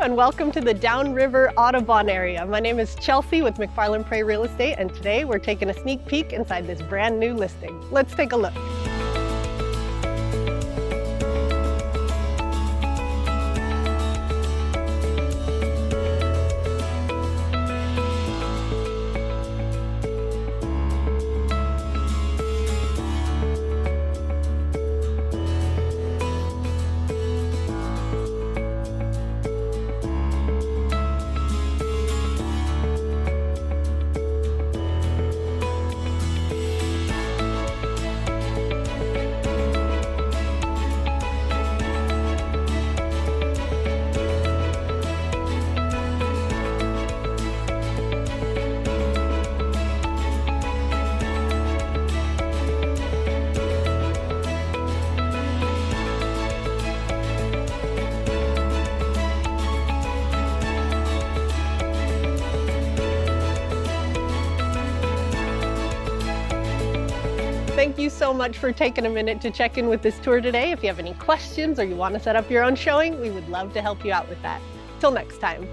and welcome to the Downriver Audubon area. My name is Chelsea with McFarland Prey Real Estate, and today we're taking a sneak peek inside this brand new listing. Let's take a look. Thank you so much for taking a minute to check in with this tour today. If you have any questions or you want to set up your own showing, we would love to help you out with that. Till next time.